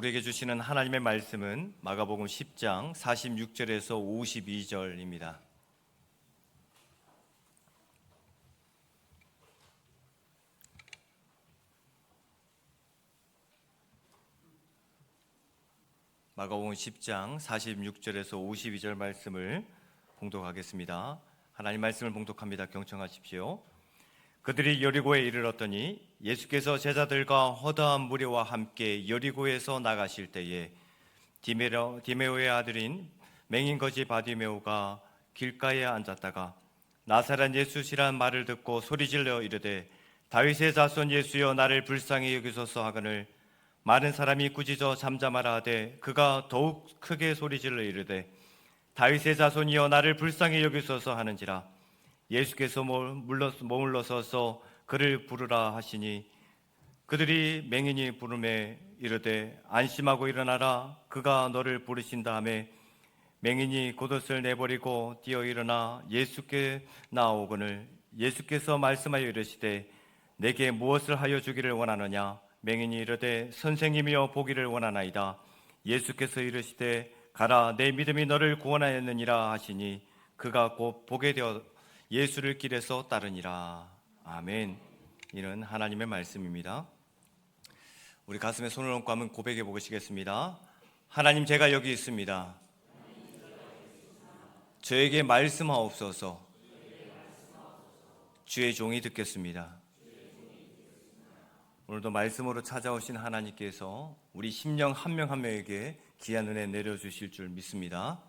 우리에게 주시는 하나님의 말씀은 마가복음 10장 46절에서 52절입니다. 마가복음 10장 46절에서 52절 말씀을 봉독하겠습니다. 하나님 말씀을 봉독합니다. 경청하십시오. 그들이 여리고에 이르렀더니 예수께서 제자들과 허다한 무리와 함께 여리고에서 나가실 때에 디메오의 아들인 맹인거지 바디메오가 길가에 앉았다가 나사렛 예수시란 말을 듣고 소리질러 이르되 다윗의 자손 예수여 나를 불쌍히 여기소서 하거늘 많은 사람이 꾸짖어 잠잠하라 하되 그가 더욱 크게 소리질러 이르되 다윗의 자손이여 나를 불쌍히 여기소서 하는지라. 예수께서 머물러서서 그를 부르라 하시니 그들이 맹인이 부르매 이르되 안심하고 일어나라 그가 너를 부르신다 하매 맹인이 겉옷을 내버리고 뛰어 일어나 예수께 나아오거늘 예수께서 말씀하여 이르시되 내게 무엇을 하여 주기를 원하느냐. 맹인이 이르되 선생님이여 보기를 원하나이다. 예수께서 이르시되 가라 내 믿음이 너를 구원하였느니라 하시니 그가 곧 보게 되어 예수를 길에서 따르니라. 아멘. 이는 하나님의 말씀입니다. 우리 가슴에 손을 얹고 한번 고백해 보시겠습니다. 하나님, 제가 여기 있습니다. 저에게 말씀하옵소서. 주의 종이 듣겠습니다. 오늘도 말씀으로 찾아오신 하나님께서 우리 심령 한 명 한 명에게 귀한 은혜 내려주실 줄 믿습니다.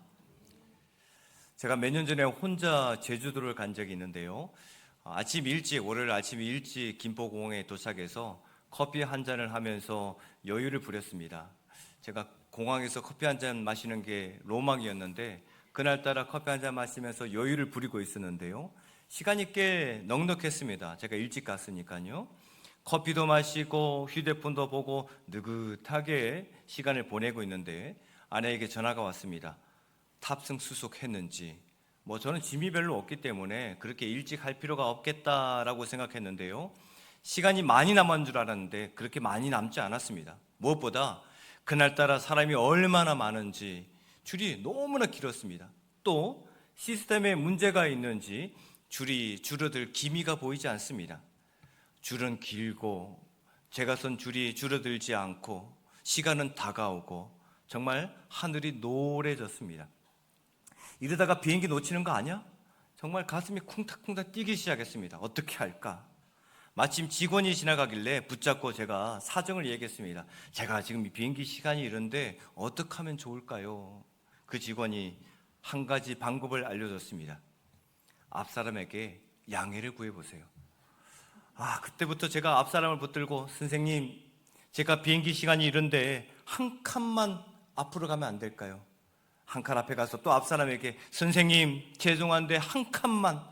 제가 몇 년 전에 혼자 제주도를 간 적이 있는데요. 월요일 아침 일찍 김포공항에 도착해서 커피 한 잔을 하면서 여유를 부렸습니다. 제가 공항에서 커피 한 잔 마시는 게 로망이었는데 그날따라 커피 한 잔 마시면서 여유를 부리고 있었는데요. 시간이 꽤 넉넉했습니다. 제가 일찍 갔으니까요. 커피도 마시고 휴대폰도 보고 느긋하게 시간을 보내고 있는데 아내에게 전화가 왔습니다. 탑승 수속했는지. 저는 짐이 별로 없기 때문에 그렇게 일찍 할 필요가 없겠다라고 생각했는데요. 시간이 많이 남은 줄 알았는데 그렇게 많이 남지 않았습니다. 무엇보다 그날따라 사람이 얼마나 많은지 줄이 너무나 길었습니다. 또 시스템에 문제가 있는지 줄이 줄어들 기미가 보이지 않습니다. 줄은 길고 제가 선 줄이 줄어들지 않고 시간은 다가오고 정말 하늘이 노래졌습니다. 이러다가 비행기 놓치는 거 아니야? 정말 가슴이 쿵탁쿵탁 뛰기 시작했습니다. 어떻게 할까? 마침 직원이 지나가길래 붙잡고 제가 사정을 얘기했습니다. 제가 지금 비행기 시간이 이런데 어떻게 하면 좋을까요? 그 직원이 한 가지 방법을 알려줬습니다. 앞사람에게 양해를 구해보세요. 그때부터 제가 앞사람을 붙들고 선생님, 제가 비행기 시간이 이런데 한 칸만 앞으로 가면 안 될까요? 한 칸 앞에 가서 또 앞사람에게 선생님 죄송한데 한 칸만.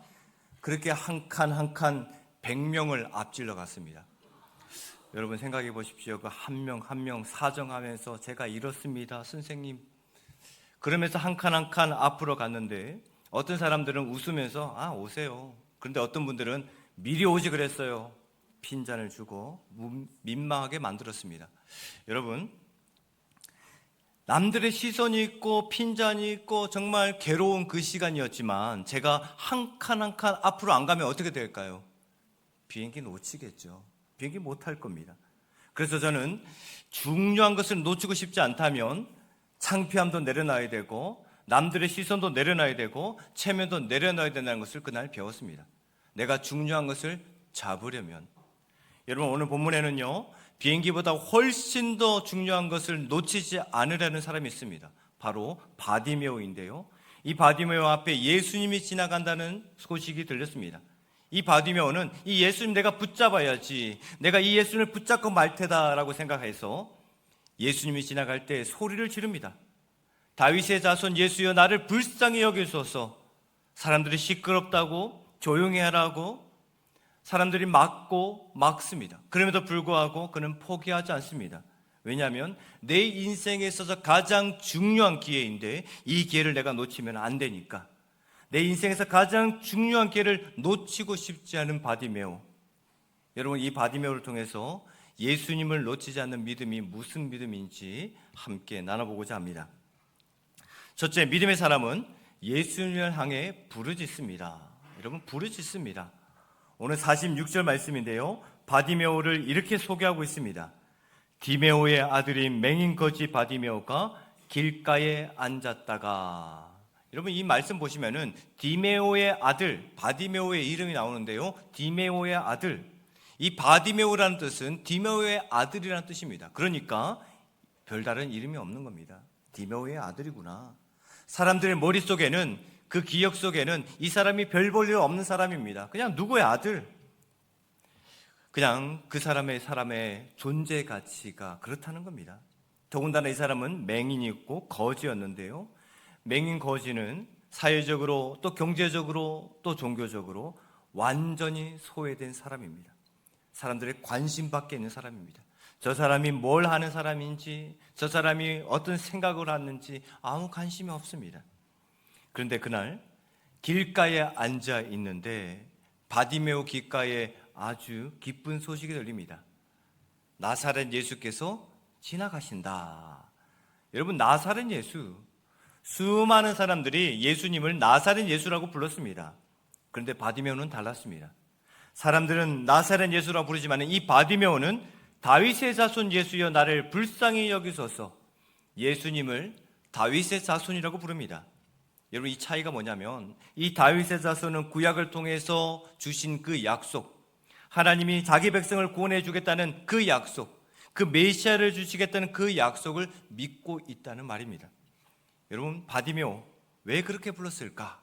그렇게 한 칸 한 칸 100명을 앞질러 갔습니다. 여러분 생각해 보십시오. 그 한 명 한 명 사정하면서 제가 이렇습니다 선생님. 그러면서 한 칸 한 칸 앞으로 갔는데 어떤 사람들은 웃으면서 오세요. 그런데 어떤 분들은 미리 오지 그랬어요. 핀잔을 주고 민망하게 만들었습니다. 여러분, 남들의 시선이 있고 핀잔이 있고 정말 괴로운 그 시간이었지만 제가 한 칸 한 칸 앞으로 안 가면 어떻게 될까요? 비행기 놓치겠죠. 비행기 못 탈 겁니다. 그래서 저는 중요한 것을 놓치고 싶지 않다면 창피함도 내려놔야 되고 남들의 시선도 내려놔야 되고 체면도 내려놔야 된다는 것을 그날 배웠습니다. 내가 중요한 것을 잡으려면. 여러분, 오늘 본문에는요 비행기보다 훨씬 더 중요한 것을 놓치지 않으려는 사람이 있습니다. 바로 바디메오인데요. 이 바디메오 앞에 예수님이 지나간다는 소식이 들렸습니다. 이 바디메오는 이 예수님 내가 붙잡아야지, 내가 이 예수님을 붙잡고 말 테다라고 생각해서 예수님이 지나갈 때 소리를 지릅니다. 다윗의 자손 예수여 나를 불쌍히 여기소서. 사람들이 시끄럽다고 조용히 하라고 사람들이 막습니다. 그럼에도 불구하고 그는 포기하지 않습니다. 왜냐하면 내 인생에 있어서 가장 중요한 기회인데 이 기회를 내가 놓치면 안 되니까. 내 인생에서 가장 중요한 기회를 놓치고 싶지 않은 바디메오. 여러분, 이 바디메오를 통해서 예수님을 놓치지 않는 믿음이 무슨 믿음인지 함께 나눠보고자 합니다. 첫째, 믿음의 사람은 예수님을 향해 부르짖습니다. 여러분, 부르짖습니다. 오늘 46절 말씀인데요, 바디메오를 이렇게 소개하고 있습니다. 디메오의 아들인 맹인 거지 바디메오가 길가에 앉았다가, 여러분 이 말씀 보시면은 디메오의 아들, 바디메오의 이름이 나오는데요, 디메오의 아들, 이 바디메오라는 뜻은 디메오의 아들이라는 뜻입니다. 그러니까 별다른 이름이 없는 겁니다. 디메오의 아들이구나. 사람들의 머릿속에는, 그 기억 속에는 이 사람이 별 볼 일 없는 사람입니다. 그냥 누구의 아들, 그냥 그 사람의 존재 가치가 그렇다는 겁니다. 더군다나 이 사람은 맹인이었고 거지였는데요, 맹인 거지는 사회적으로 또 경제적으로 또 종교적으로 완전히 소외된 사람입니다. 사람들의 관심 밖에 있는 사람입니다. 저 사람이 뭘 하는 사람인지, 저 사람이 어떤 생각을 하는지 아무 관심이 없습니다. 그런데 그날 길가에 앉아 있는데 바디메오 길가에 아주 기쁜 소식이 들립니다. 나사렛 예수께서 지나가신다. 여러분, 나사렛 예수, 수많은 사람들이 예수님을 나사렛 예수라고 불렀습니다. 그런데 바디메오는 달랐습니다. 사람들은 나사렛 예수라고 부르지만 이 바디메오는 다윗의 자손 예수여 나를 불쌍히 여기소서, 예수님을 다윗의 자손이라고 부릅니다. 여러분, 이 차이가 뭐냐면 이 다윗의 자손은 구약을 통해서 주신 그 약속, 하나님이 자기 백성을 구원해 주겠다는 그 약속, 그 메시아를 주시겠다는 그 약속을 믿고 있다는 말입니다. 여러분, 바디메오 왜 그렇게 불렀을까?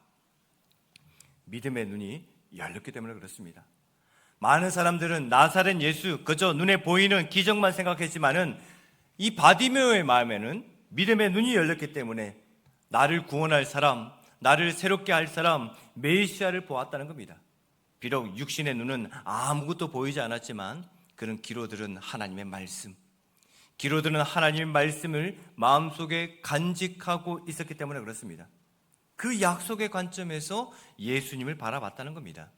믿음의 눈이 열렸기 때문에 그렇습니다. 많은 사람들은 나사렛 예수, 그저 눈에 보이는 기적만 생각했지만은 이 바디메오의 마음에는 믿음의 눈이 열렸기 때문에 나를 구원할 사람, 나를 새롭게 할 사람, 메시아를 보았다는 겁니다. 비록 육신의 눈은 아무것도 보이지 않았지만 그는 귀로 들은 하나님의 말씀, 귀로 들은 하나님의 말씀을 마음속에 간직하고 있었기 때문에 그렇습니다. 그 약속의 관점에서 예수님을 바라봤다는 겁니다.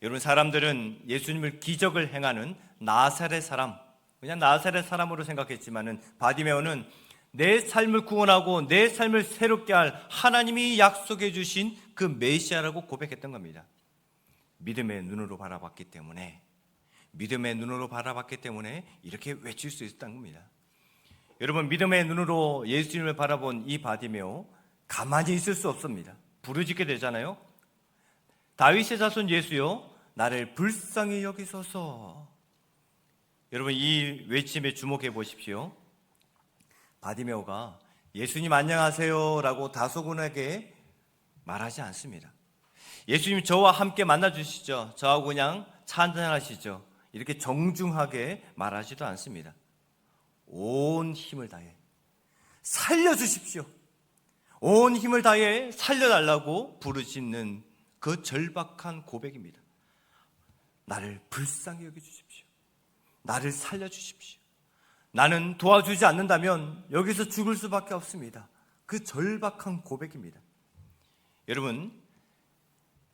여러분, 사람들은 예수님을 기적을 행하는 나사렛 사람, 그냥 나사렛 사람으로 생각했지만은 바디메오는 내 삶을 구원하고 내 삶을 새롭게 할 하나님이 약속해 주신 그 메시아라고 고백했던 겁니다. 믿음의 눈으로 바라봤기 때문에, 믿음의 눈으로 바라봤기 때문에 이렇게 외칠 수 있었던 겁니다. 여러분, 믿음의 눈으로 예수님을 바라본 이 바디메오 가만히 있을 수 없습니다. 부르짖게 되잖아요. 다윗의 자손 예수여 나를 불쌍히 여기소서. 여러분, 이 외침에 주목해 보십시오. 바디메오가 예수님 안녕하세요 라고 다소곳하게 말하지 않습니다. 예수님 저와 함께 만나 주시죠, 저하고 그냥 차 한잔 하시죠, 이렇게 정중하게 말하지도 않습니다. 온 힘을 다해 살려주십시오, 온 힘을 다해 살려달라고 부르짖는 그 절박한 고백입니다. 나를 불쌍히 여겨주십시오, 나를 살려주십시오, 나는 도와주지 않는다면 여기서 죽을 수밖에 없습니다. 그 절박한 고백입니다. 여러분,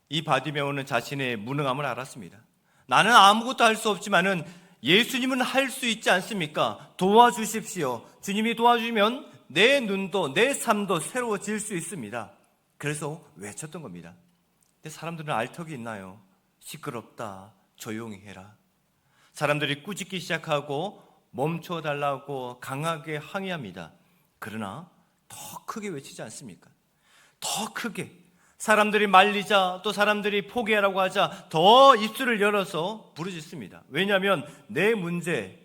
이 바디메오는 자신의 무능함을 알았습니다. 나는 아무것도 할 수 없지만은 예수님은 할 수 있지 않습니까? 도와주십시오. 주님이 도와주면 내 눈도 내 삶도 새로워질 수 있습니다. 그래서 외쳤던 겁니다. 근데 사람들은 알턱이 있나요? 시끄럽다, 조용히 해라. 사람들이 꾸짖기 시작하고 멈춰달라고 강하게 항의합니다. 그러나 더 크게 외치지 않습니까? 더 크게 사람들이 말리자, 또 사람들이 포기하라고 하자 더 입술을 열어서 부르짖습니다. 왜냐하면 내 문제,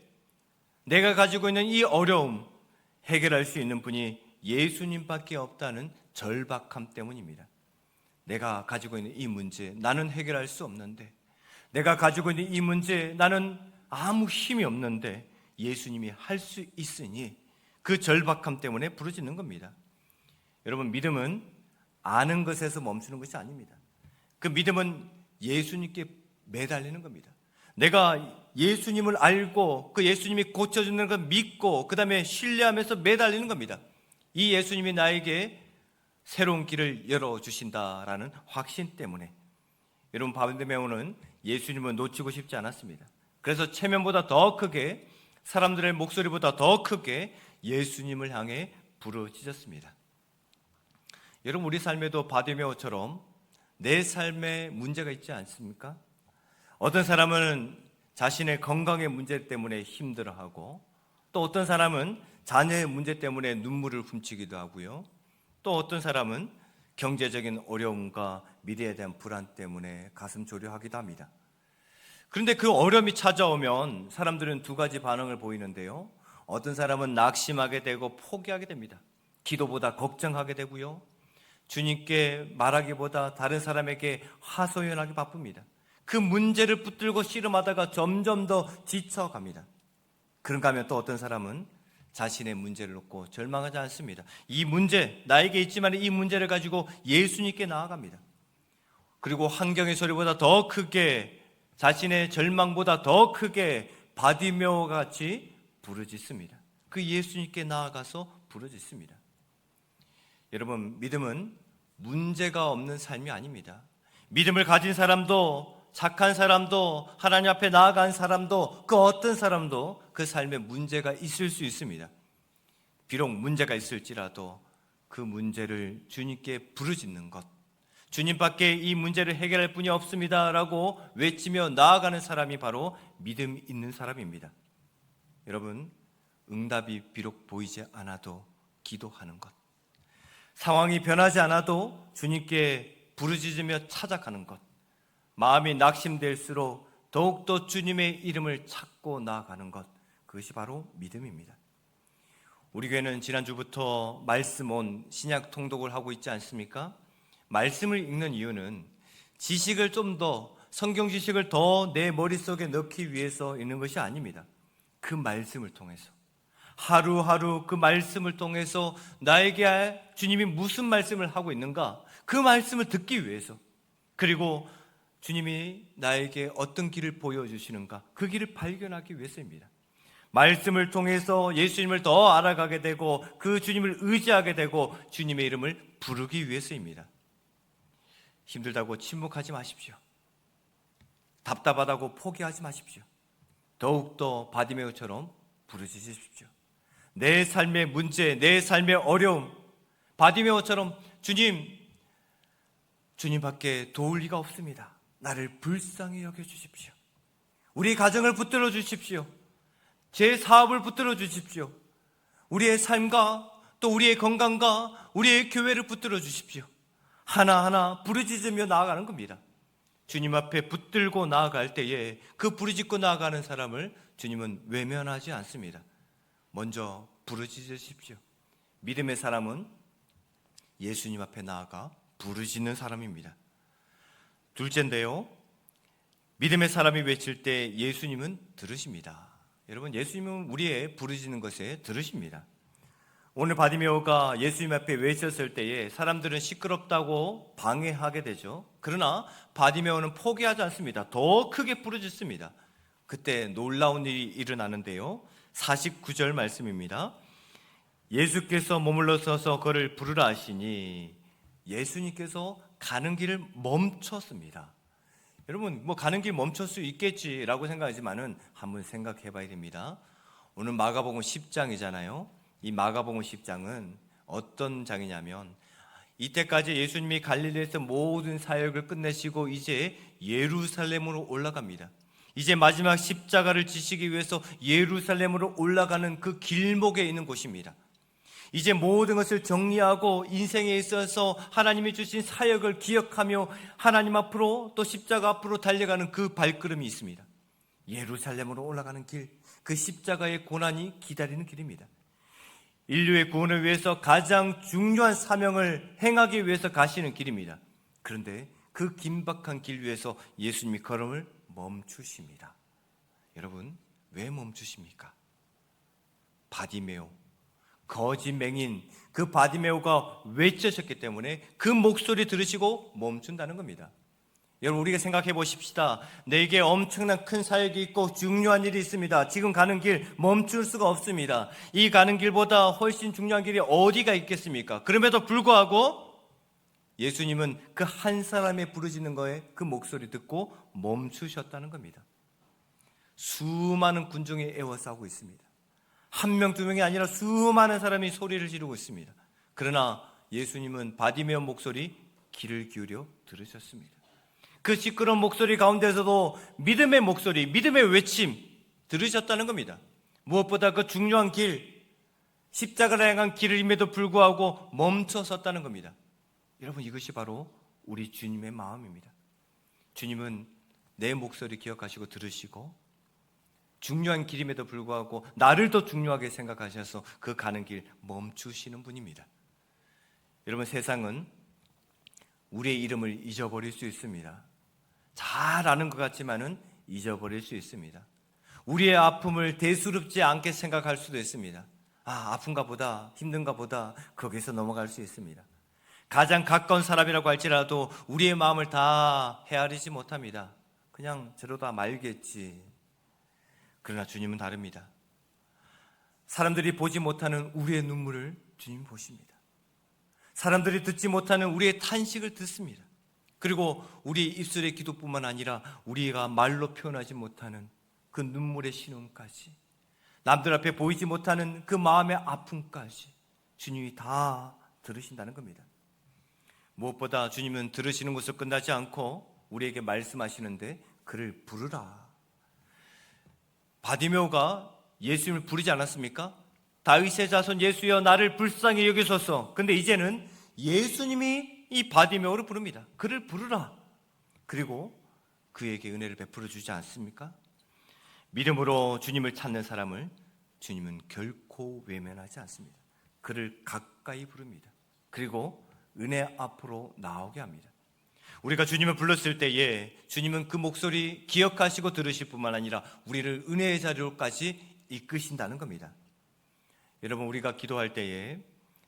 내가 가지고 있는 이 어려움 해결할 수 있는 분이 예수님밖에 없다는 절박함 때문입니다. 내가 가지고 있는 이 문제 나는 해결할 수 없는데, 내가 가지고 있는 이 문제 나는 아무 힘이 없는데 예수님이 할 수 있으니 그 절박함 때문에 부르짖는 겁니다. 여러분, 믿음은 아는 것에서 멈추는 것이 아닙니다. 그 믿음은 예수님께 매달리는 겁니다. 내가 예수님을 알고 그 예수님이 고쳐주는 걸 믿고 그 다음에 신뢰하면서 매달리는 겁니다. 이 예수님이 나에게 새로운 길을 열어주신다라는 확신 때문에. 여러분, 바디메오는 예수님을 놓치고 싶지 않았습니다. 그래서 체면보다 더 크게, 사람들의 목소리보다 더 크게 예수님을 향해 부르짖었습니다. 여러분, 우리 삶에도 바디메오처럼 내 삶에 문제가 있지 않습니까? 어떤 사람은 자신의 건강의 문제 때문에 힘들어하고, 또 어떤 사람은 자녀의 문제 때문에 눈물을 훔치기도 하고요. 또 어떤 사람은 경제적인 어려움과 미래에 대한 불안 때문에 가슴 졸여하기도 합니다. 그런데 그 어려움이 찾아오면 사람들은 두 가지 반응을 보이는데요. 어떤 사람은 낙심하게 되고 포기하게 됩니다. 기도보다 걱정하게 되고요. 주님께 말하기보다 다른 사람에게 하소연하기 바쁩니다. 그 문제를 붙들고 씨름하다가 점점 더 지쳐갑니다. 그런가 하면 또 어떤 사람은 자신의 문제를 놓고 절망하지 않습니다. 이 문제, 나에게 있지만 이 문제를 가지고 예수님께 나아갑니다. 그리고 환경의 소리보다 더 크게, 자신의 절망보다 더 크게 바디메오 같이 부르짖습니다. 그 예수님께 나아가서 부르짖습니다. 여러분, 믿음은 문제가 없는 삶이 아닙니다. 믿음을 가진 사람도, 착한 사람도, 하나님 앞에 나아간 사람도, 그 어떤 사람도 그 삶에 문제가 있을 수 있습니다. 비록 문제가 있을지라도 그 문제를 주님께 부르짖는 것, 주님밖에 이 문제를 해결할 분이 없습니다 라고 외치며 나아가는 사람이 바로 믿음 있는 사람입니다. 여러분, 응답이 비록 보이지 않아도 기도하는 것, 상황이 변하지 않아도 주님께 부르짖으며 찾아가는 것, 마음이 낙심될수록 더욱더 주님의 이름을 찾고 나아가는 것, 그것이 바로 믿음입니다. 우리 교회는 지난주부터 말씀 온 신약 통독을 하고 있지 않습니까? 말씀을 읽는 이유는 지식을 좀 더, 성경 지식을 더 내 머릿속에 넣기 위해서 읽는 것이 아닙니다. 그 말씀을 통해서, 하루하루 그 말씀을 통해서 나에게 주님이 무슨 말씀을 하고 있는가, 그 말씀을 듣기 위해서, 그리고 주님이 나에게 어떤 길을 보여주시는가, 그 길을 발견하기 위해서입니다. 말씀을 통해서 예수님을 더 알아가게 되고 그 주님을 의지하게 되고 주님의 이름을 부르기 위해서입니다. 힘들다고 침묵하지 마십시오. 답답하다고 포기하지 마십시오. 더욱더 바디메오처럼 부르짖으십시오. 내 삶의 문제, 내 삶의 어려움, 바디메오처럼 주님밖에 도울 리가 없습니다. 나를 불쌍히 여겨주십시오. 우리 가정을 붙들어 주십시오. 제 사업을 붙들어 주십시오. 우리의 삶과 또 우리의 건강과 우리의 교회를 붙들어 주십시오. 하나하나 부르짖으며 나아가는 겁니다. 주님 앞에 붙들고 나아갈 때에 그 부르짖고 나아가는 사람을 주님은 외면하지 않습니다. 먼저 부르짖으십시오. 믿음의 사람은 예수님 앞에 나아가 부르짖는 사람입니다. 둘째인데요, 믿음의 사람이 외칠 때 예수님은 들으십니다. 여러분, 예수님은 우리의 부르짖는 것에 들으십니다. 오늘 바디메오가 예수님 앞에 외쳤을 때에 사람들은 시끄럽다고 방해하게 되죠. 그러나 바디메오는 포기하지 않습니다. 더 크게 부르짖습니다. 그때 놀라운 일이 일어나는데요, 49절 말씀입니다. 예수께서 머물러 서서 그를 부르라 하시니 예수님께서 가는 길을 멈췄습니다. 여러분, 가는 길 멈출 수 있겠지라고 생각하지만은 한번 생각해 봐야 됩니다. 오늘 마가복음 10장이잖아요. 이 마가복음 10장은 어떤 장이냐면, 이때까지 예수님이 갈릴리에서 모든 사역을 끝내시고 이제 예루살렘으로 올라갑니다. 이제 마지막 십자가를 지시기 위해서 예루살렘으로 올라가는 그 길목에 있는 곳입니다. 이제 모든 것을 정리하고 인생에 있어서 하나님이 주신 사역을 기억하며 하나님 앞으로 또 십자가 앞으로 달려가는 그 발걸음이 있습니다. 예루살렘으로 올라가는 길, 그 십자가의 고난이 기다리는 길입니다. 인류의 구원을 위해서 가장 중요한 사명을 행하기 위해서 가시는 길입니다. 그런데 그 긴박한 길 위에서 예수님이 걸음을 멈추십니다. 여러분, 왜 멈추십니까? 바디메오, 거짓 맹인 그 바디메오가 외쳐셨기 때문에 그 목소리 들으시고 멈춘다는 겁니다. 여러분, 우리가 생각해 보십시다. 내게 엄청난 큰 사역이 있고 중요한 일이 있습니다. 지금 가는 길 멈출 수가 없습니다. 이 가는 길보다 훨씬 중요한 길이 어디가 있겠습니까? 그럼에도 불구하고 예수님은 그 한 사람의 부르짖는 거에 그 목소리 듣고 멈추셨다는 겁니다. 수많은 군중이 애워싸고 있습니다. 한 명, 두 명이 아니라 수많은 사람이 소리를 지르고 있습니다. 그러나 예수님은 바디메오 목소리 귀를 기울여 들으셨습니다. 그 시끄러운 목소리 가운데서도 믿음의 목소리, 믿음의 외침 들으셨다는 겁니다. 무엇보다 그 중요한 길, 십자가를 향한 길임에도 불구하고 멈춰 섰다는 겁니다. 여러분, 이것이 바로 우리 주님의 마음입니다. 주님은 내 목소리 기억하시고 들으시고 중요한 길임에도 불구하고 나를 더 중요하게 생각하셔서 그 가는 길 멈추시는 분입니다. 여러분, 세상은 우리의 이름을 잊어버릴 수 있습니다. 잘 아는 것 같지만은 잊어버릴 수 있습니다. 우리의 아픔을 대수롭지 않게 생각할 수도 있습니다. 아픈가 보다, 힘든가 보다, 거기서 넘어갈 수 있습니다. 가장 가까운 사람이라고 할지라도 우리의 마음을 다 헤아리지 못합니다. 그냥 저러다 말겠지. 그러나 주님은 다릅니다. 사람들이 보지 못하는 우리의 눈물을 주님 보십니다. 사람들이 듣지 못하는 우리의 탄식을 듣습니다. 그리고 우리 입술의 기도뿐만 아니라 우리가 말로 표현하지 못하는 그 눈물의 신음까지, 남들 앞에 보이지 못하는 그 마음의 아픔까지 주님이 다 들으신다는 겁니다. 무엇보다 주님은 들으시는 것으로 끝나지 않고 우리에게 말씀하시는데 그를 부르라. 바디메오가 예수님을 부르지 않았습니까? 다윗의 자손 예수여 나를 불쌍히 여기소서. 근데 이제는 예수님이 이 바디메오를 부릅니다. 그를 부르라. 그리고 그에게 은혜를 베풀어 주지 않습니까? 믿음으로 주님을 찾는 사람을 주님은 결코 외면하지 않습니다. 그를 가까이 부릅니다. 그리고 은혜 앞으로 나오게 합니다. 우리가 주님을 불렀을 때에 주님은 그 목소리 기억하시고 들으실 뿐만 아니라 우리를 은혜의 자리로까지 이끄신다는 겁니다. 여러분, 우리가 기도할 때에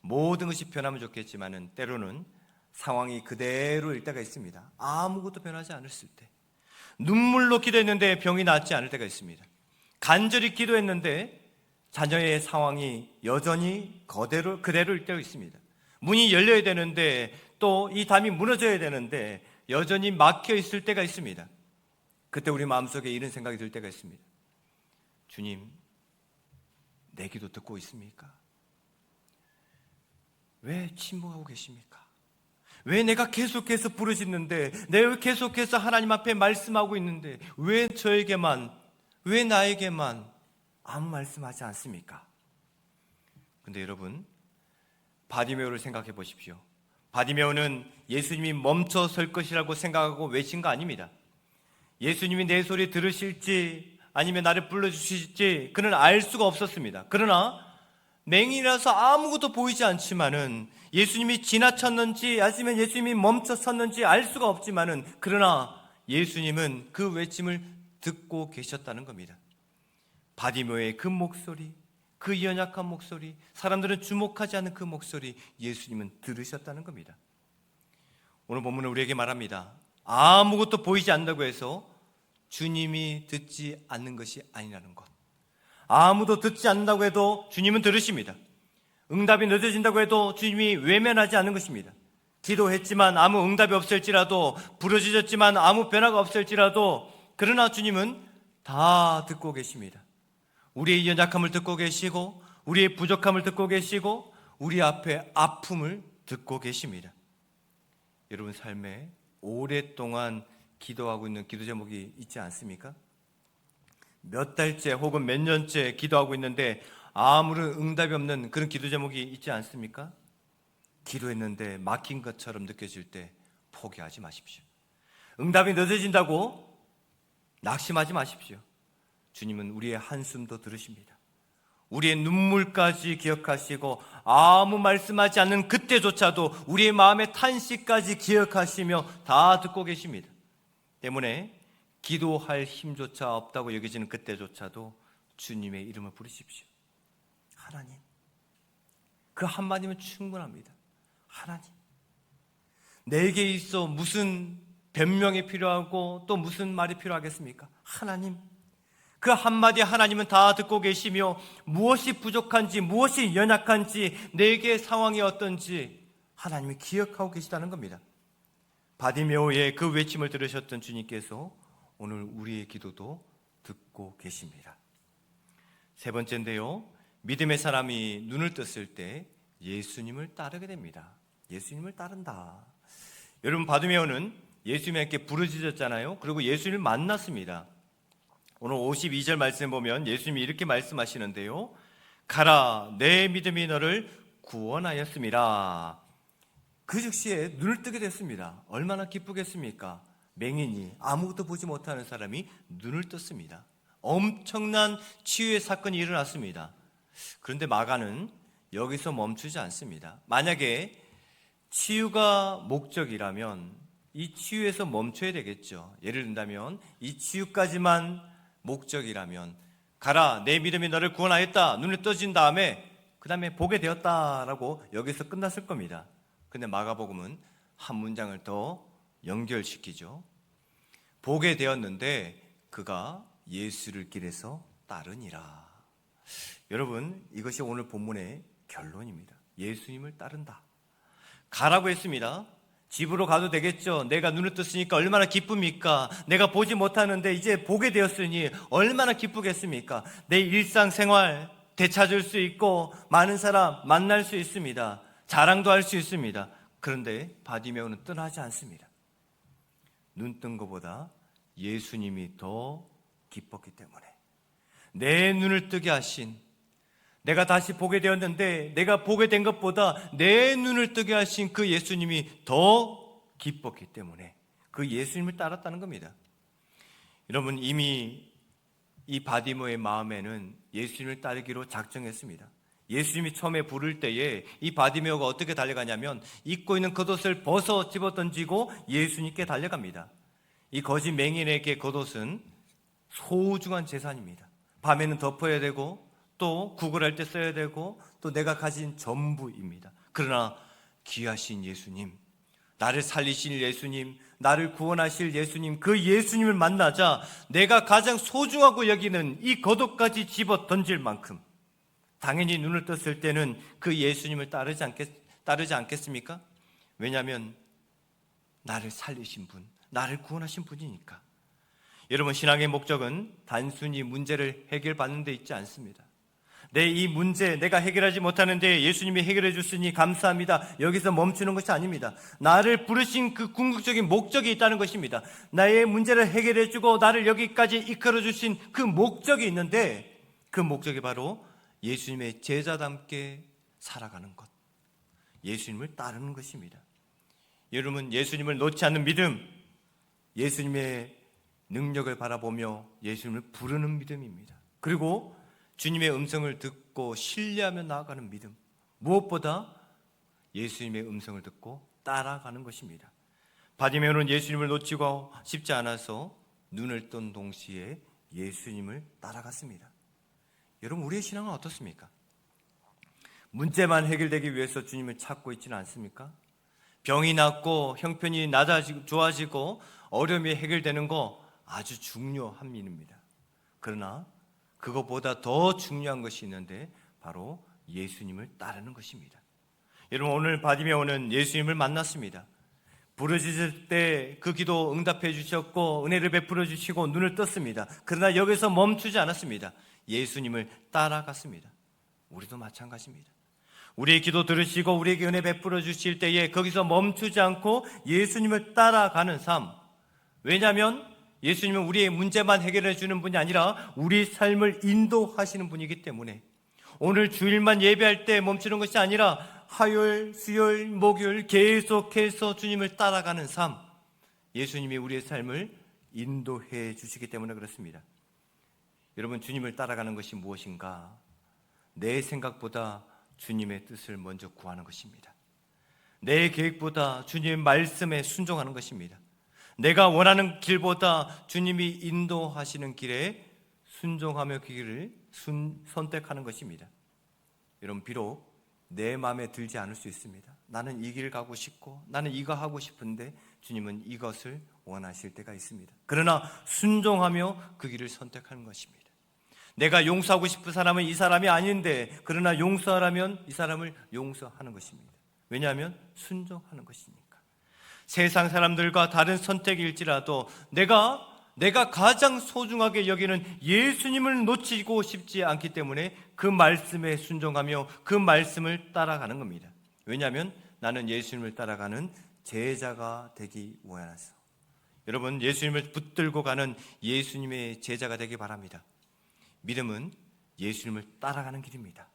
모든 것이 변하면 좋겠지만은 때로는 상황이 그대로일 때가 있습니다. 아무것도 변하지 않았을 때, 눈물로 기도했는데 병이 낫지 않을 때가 있습니다. 간절히 기도했는데 자녀의 상황이 여전히 그대로일 때가 있습니다. 문이 열려야 되는데 또 이 담이 무너져야 되는데 여전히 막혀 있을 때가 있습니다. 그때 우리 마음속에 이런 생각이 들 때가 있습니다. 주님, 내 기도 듣고 있습니까? 왜 침묵하고 계십니까? 왜 내가 계속해서 부르짖는데, 내가 계속해서 하나님 앞에 말씀하고 있는데 왜 저에게만, 왜 나에게만 아무 말씀하지 않습니까? 근데 여러분, 바디메오를 생각해 보십시오. 바디메오는 예수님이 멈춰 설 것이라고 생각하고 외친 거 아닙니다. 예수님이 내 소리 들으실지 아니면 나를 불러주실지 그는 알 수가 없었습니다. 그러나 맹인이라서 아무것도 보이지 않지만은 예수님이 지나쳤는지 아니면 예수님이 멈춰 섰는지 알 수가 없지만은 그러나 예수님은 그 외침을 듣고 계셨다는 겁니다. 바디메오의 그 목소리, 그 연약한 목소리, 사람들은 주목하지 않는 그 목소리, 예수님은 들으셨다는 겁니다. 오늘 본문은 우리에게 말합니다. 아무것도 보이지 않는다고 해서 주님이 듣지 않는 것이 아니라는 것. 아무도 듣지 않는다고 해도 주님은 들으십니다. 응답이 늦어진다고 해도 주님이 외면하지 않는 것입니다. 기도했지만 아무 응답이 없을지라도, 부르짖었지만 아무 변화가 없을지라도, 그러나 주님은 다 듣고 계십니다. 우리의 연약함을 듣고 계시고, 우리의 부족함을 듣고 계시고, 우리 앞에 아픔을 듣고 계십니다. 여러분 삶에 오랫동안 기도하고 있는 기도 제목이 있지 않습니까? 몇 달째 혹은 몇 년째 기도하고 있는데 아무런 응답이 없는 그런 기도 제목이 있지 않습니까? 기도했는데 막힌 것처럼 느껴질 때 포기하지 마십시오. 응답이 늦어진다고 낙심하지 마십시오. 주님은 우리의 한숨도 들으십니다. 우리의 눈물까지 기억하시고 아무 말씀하지 않는 그때조차도 우리의 마음의 탄식까지 기억하시며 다 듣고 계십니다. 때문에 기도할 힘조차 없다고 여겨지는 그때조차도 주님의 이름을 부르십시오. 하나님, 그 한마디면 충분합니다. 하나님, 내게 있어 무슨 변명이 필요하고 또 무슨 말이 필요하겠습니까? 하나님, 그 한마디 하나님은 다 듣고 계시며 무엇이 부족한지, 무엇이 연약한지, 내게 상황이 어떤지 하나님이 기억하고 계시다는 겁니다. 바디메오의 그 외침을 들으셨던 주님께서 오늘 우리의 기도도 듣고 듣고 계십니다. 세 번째인데요, 믿음의 사람이 눈을 떴을 때 예수님을 따르게 됩니다. 예수님을 따른다. 여러분, 바디메오는 예수님께 부르짖었잖아요. 그리고 예수님을 만났습니다. 오늘 52절 말씀에 보면 예수님이 이렇게 말씀하시는데요, 가라, 내 믿음이 너를 구원하였습니다. 그 즉시에 눈을 뜨게 됐습니다. 얼마나 기쁘겠습니까? 맹인이, 아무것도 보지 못하는 사람이 눈을 떴습니다. 엄청난 치유의 사건이 일어났습니다. 그런데 마가는 여기서 멈추지 않습니다. 만약에 치유가 목적이라면 이 치유에서 멈춰야 되겠죠. 예를 든다면 이 치유까지만 목적이라면, 가라, 내 믿음이 너를 구원하였다, 눈을 떠진 다음에 그 다음에 보게 되었다라고 여기서 끝났을 겁니다. 근데 마가복음은 한 문장을 더 연결시키죠. 보게 되었는데 그가 예수를 길에서 따르니라. 여러분, 이것이 오늘 본문의 결론입니다. 예수님을 따른다. 가라고 했습니다. 집으로 가도 되겠죠. 내가 눈을 떴으니까 얼마나 기쁩니까? 내가 보지 못하는데 이제 보게 되었으니 얼마나 기쁘겠습니까? 내 일상생활 되찾을 수 있고 많은 사람 만날 수 있습니다. 자랑도 할 수 있습니다. 그런데 바디메오는 떠나지 않습니다. 눈 뜬 것보다 예수님이 더 기뻤기 때문에, 내 눈을 뜨게 하신, 내가 다시 보게 되었는데 내가 보게 된 것보다 내 눈을 뜨게 하신 그 예수님이 더 기뻤기 때문에 그 예수님을 따랐다는 겁니다. 여러분, 이미 이 바디메오의 마음에는 예수님을 따르기로 작정했습니다. 예수님이 처음에 부를 때에 이 바디메오가 어떻게 달려가냐면 입고 있는 겉옷을 벗어 집어던지고 예수님께 달려갑니다. 이 거지 맹인에게 겉옷은 소중한 재산입니다. 밤에는 덮어야 되고 또 구걸할 때 써야 되고 또 내가 가진 전부입니다. 그러나 귀하신 예수님, 나를 살리실 예수님, 나를 구원하실 예수님, 그 예수님을 만나자 내가 가장 소중하고 여기는 이 겉옷까지 집어 던질 만큼 당연히 눈을 떴을 때는 그 예수님을 따르지 않겠습니까? 왜냐하면 나를 살리신 분, 나를 구원하신 분이니까. 여러분, 신앙의 목적은 단순히 문제를 해결받는 데 있지 않습니다. 내 이 문제 내가 해결하지 못하는데 예수님이 해결해 줬으니 감사합니다, 여기서 멈추는 것이 아닙니다. 나를 부르신 그 궁극적인 목적이 있다는 것입니다. 나의 문제를 해결해 주고 나를 여기까지 이끌어 주신 그 목적이 있는데, 그 목적이 바로 예수님의 제자답게 살아가는 것, 예수님을 따르는 것입니다. 여러분, 예수님을 놓지 않는 믿음, 예수님의 능력을 바라보며 예수님을 부르는 믿음입니다. 그리고 주님의 음성을 듣고 신뢰하며 나아가는 믿음, 무엇보다 예수님의 음성을 듣고 따라가는 것입니다. 바디메오는 예수님을 놓치고 싶지 않아서 눈을 뜬 동시에 예수님을 따라갔습니다. 여러분, 우리의 신앙은 어떻습니까? 문제만 해결되기 위해서 주님을 찾고 있지는 않습니까? 병이 낫고 형편이 좋아지고 어려움이 해결되는 거 아주 중요한 일입니다. 그러나 그것보다 더 중요한 것이 있는데 바로 예수님을 따르는 것입니다. 여러분, 오늘 바디메오는 예수님을 만났습니다. 부르짖을 때 그 기도 응답해 주셨고 은혜를 베풀어 주시고 눈을 떴습니다. 그러나 여기서 멈추지 않았습니다. 예수님을 따라갔습니다. 우리도 마찬가지입니다. 우리의 기도 들으시고 우리에게 은혜 베풀어 주실 때에 거기서 멈추지 않고 예수님을 따라가는 삶. 왜냐하면 예수님은 우리의 문제만 해결해 주는 분이 아니라 우리 삶을 인도하시는 분이기 때문에 오늘 주일만 예배할 때 멈추는 것이 아니라 화요일, 수요일, 목요일 계속해서 주님을 따라가는 삶, 예수님이 우리의 삶을 인도해 주시기 때문에 그렇습니다. 여러분, 주님을 따라가는 것이 무엇인가? 내 생각보다 주님의 뜻을 먼저 구하는 것입니다. 내 계획보다 주님의 말씀에 순종하는 것입니다. 내가 원하는 길보다 주님이 인도하시는 길에 순종하며 그 길을 선택하는 것입니다. 여러분, 비록 내 마음에 들지 않을 수 있습니다. 나는 이 길을 가고 싶고 나는 이거 하고 싶은데 주님은 이것을 원하실 때가 있습니다. 그러나 순종하며 그 길을 선택하는 것입니다. 내가 용서하고 싶은 사람은 이 사람이 아닌데 그러나 용서하라면 이 사람을 용서하는 것입니다. 왜냐하면 순종하는 것이니까. 세상 사람들과 다른 선택일지라도 내가 내가 가장 소중하게 여기는 예수님을 놓치고 싶지 않기 때문에 그 말씀에 순종하며 그 말씀을 따라가는 겁니다. 왜냐하면 나는 예수님을 따라가는 제자가 되기 원해서. 여러분, 예수님을 붙들고 가는 예수님의 제자가 되기 바랍니다. 믿음은 예수님을 따라가는 길입니다.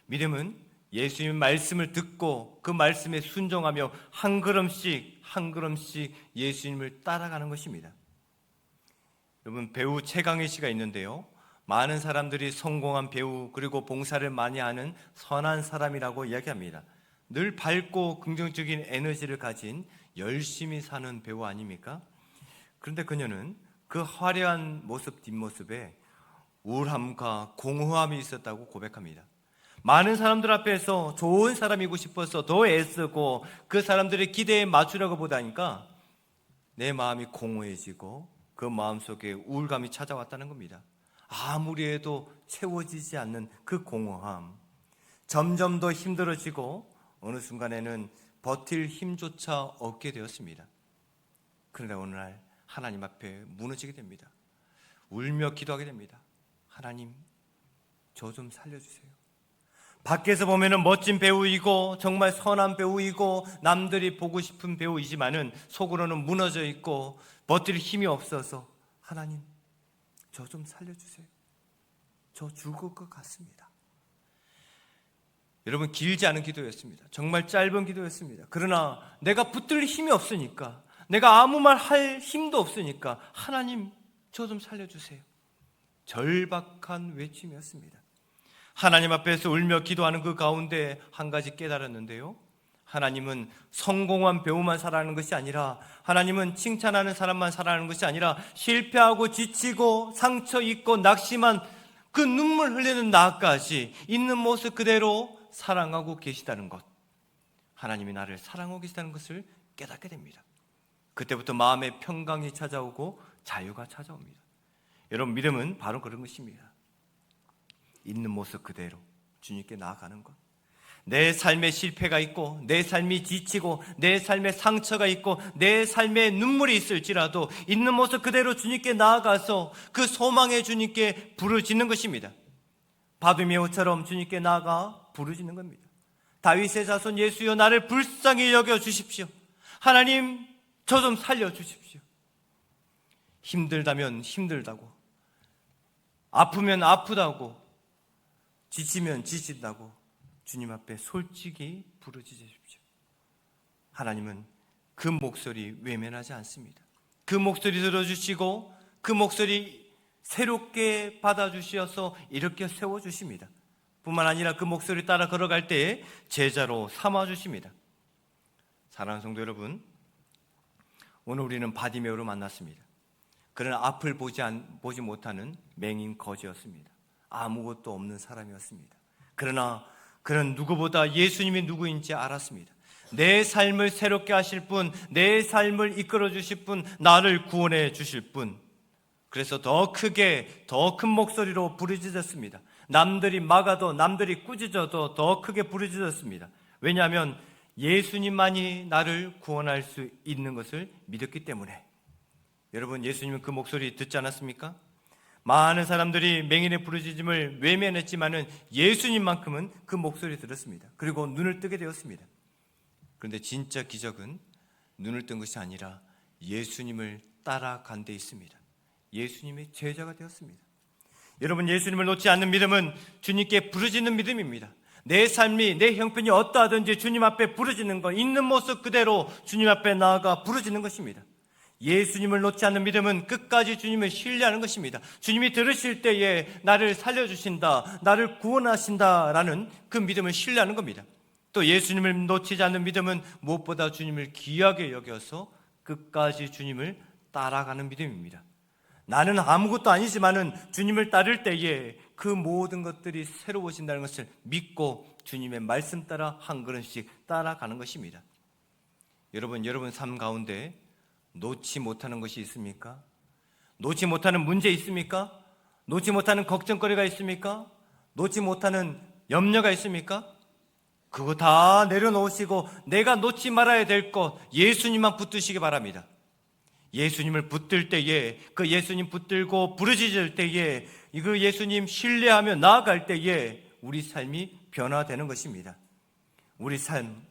믿음은 예수님의 말씀을 듣고 그 말씀에 순종하며 한 걸음씩 한 걸음씩 예수님을 따라가는 것입니다. 여러분, 배우 최강희 씨가 있는데요, 많은 사람들이 성공한 배우 그리고 봉사를 많이 하는 선한 사람이라고 이야기합니다. 늘 밝고 긍정적인 에너지를 가진 열심히 사는 배우 아닙니까? 그런데 그녀는 그 화려한 모습 뒷모습에 우울함과 공허함이 있었다고 고백합니다. 많은 사람들 앞에서 좋은 사람이고 싶어서 더 애쓰고 그 사람들의 기대에 맞추려고 보다니까 내 마음이 공허해지고 그 마음속에 우울감이 찾아왔다는 겁니다. 아무리 해도 채워지지 않는 그 공허함, 점점 더 힘들어지고 어느 순간에는 버틸 힘조차 없게 되었습니다. 그런데 어느 날 하나님 앞에 무너지게 됩니다. 울며 기도하게 됩니다. 하나님, 저 좀 살려주세요. 밖에서 보면은 멋진 배우이고 정말 선한 배우이고 남들이 보고 싶은 배우이지만은 속으로는 무너져 있고 버틸 힘이 없어서 하나님, 저 좀 살려주세요. 저 죽을 것 같습니다. 여러분, 길지 않은 기도였습니다. 정말 짧은 기도였습니다. 그러나 내가 붙들 힘이 없으니까, 내가 아무 말 할 힘도 없으니까 하나님, 저 좀 살려주세요. 절박한 외침이었습니다. 하나님 앞에서 울며 기도하는 그 가운데 한 가지 깨달았는데요, 하나님은 성공한 배우만 살아가는 것이 아니라, 하나님은 칭찬하는 사람만 살아가는 것이 아니라 실패하고 지치고 상처 입고 낙심한 그 눈물 흘리는 나까지 있는 모습 그대로 사랑하고 계시다는 것, 하나님이 나를 사랑하고 계시다는 것을 깨닫게 됩니다. 그때부터 마음의 평강이 찾아오고 자유가 찾아옵니다. 여러분, 믿음은 바로 그런 것입니다. 있는 모습 그대로 주님께 나아가는 것. 내 삶에 실패가 있고 내 삶이 지치고 내 삶에 상처가 있고 내 삶에 눈물이 있을지라도 있는 모습 그대로 주님께 나아가서 그 소망의 주님께 부르짖는 것입니다. 바두메오처럼 주님께 나아가 부르짖는 겁니다. 다윗의 자손 예수여, 나를 불쌍히 여겨 주십시오. 하나님, 저 좀 살려 주십시오. 힘들다면 힘들다고, 아프면 아프다고, 지치면 지친다고 주님 앞에 솔직히 부르짖으십시오. 하나님은 그 목소리 외면하지 않습니다. 그 목소리 들어주시고 그 목소리 새롭게 받아주셔서 이렇게 세워주십니다. 뿐만 아니라 그 목소리 따라 걸어갈 때에 제자로 삼아주십니다. 사랑하는 성도 여러분, 오늘 우리는 바디메오를 만났습니다. 그는 앞을 보지 못하는 맹인 거지였습니다. 아무것도 없는 사람이었습니다. 그러나 그는 누구보다 예수님이 누구인지 알았습니다. 내 삶을 새롭게 하실 분, 내 삶을 이끌어 주실 분, 나를 구원해 주실 분. 그래서 더 크게, 더 큰 목소리로 부르짖었습니다. 남들이 막아도, 남들이 꾸짖어도 더 크게 부르짖었습니다. 왜냐하면 예수님만이 나를 구원할 수 있는 것을 믿었기 때문에. 여러분, 예수님은 그 목소리 듣지 않았습니까? 많은 사람들이 맹인의 부르짖음을 외면했지만은 예수님만큼은 그 목소리 들었습니다. 그리고 눈을 뜨게 되었습니다. 그런데 진짜 기적은 눈을 뜬 것이 아니라 예수님을 따라간 데 있습니다. 예수님의 제자가 되었습니다. 여러분, 예수님을 놓지 않는 믿음은 주님께 부르짖는 믿음입니다. 내 삶이, 내 형편이 어떠하든지 주님 앞에 부르짖는 것, 있는 모습 그대로 주님 앞에 나아가 부르짖는 것입니다. 예수님을 놓지 않는 믿음은 끝까지 주님을 신뢰하는 것입니다. 주님이 들으실 때에 나를 살려주신다, 나를 구원하신다라는 그 믿음을 신뢰하는 겁니다. 또 예수님을 놓치지 않는 믿음은 무엇보다 주님을 귀하게 여겨서 끝까지 주님을 따라가는 믿음입니다. 나는 아무것도 아니지만은 주님을 따를 때에 그 모든 것들이 새로워진다는 것을 믿고 주님의 말씀 따라 한 걸음씩 따라가는 것입니다. 여러분 삶 가운데 놓지 못하는 것이 있습니까? 놓지 못하는 문제 있습니까? 놓지 못하는 걱정거리가 있습니까? 놓지 못하는 염려가 있습니까? 그거 다 내려놓으시고 내가 놓지 말아야 될 것, 예수님만 붙드시기 바랍니다. 예수님을 붙들 때에, 그 예수님 붙들고 부르짖을 때에, 그 예수님 신뢰하며 나아갈 때에 우리 삶이 변화되는 것입니다. 우리 삶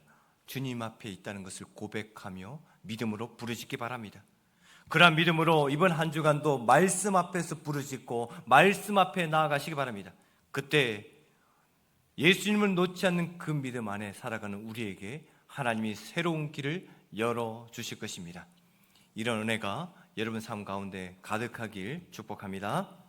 주님 앞에 있다는 것을 고백하며 믿음으로 부르짖기 바랍니다. 그러한 믿음으로 이번 한 주간도 말씀 앞에서 부르짖고 말씀 앞에 나아가시기 바랍니다. 그때 예수님을 놓지 않는 그 믿음 안에 살아가는 우리에게 하나님이 새로운 길을 열어주실 것입니다. 이런 은혜가 여러분 삶 가운데 가득하길 축복합니다.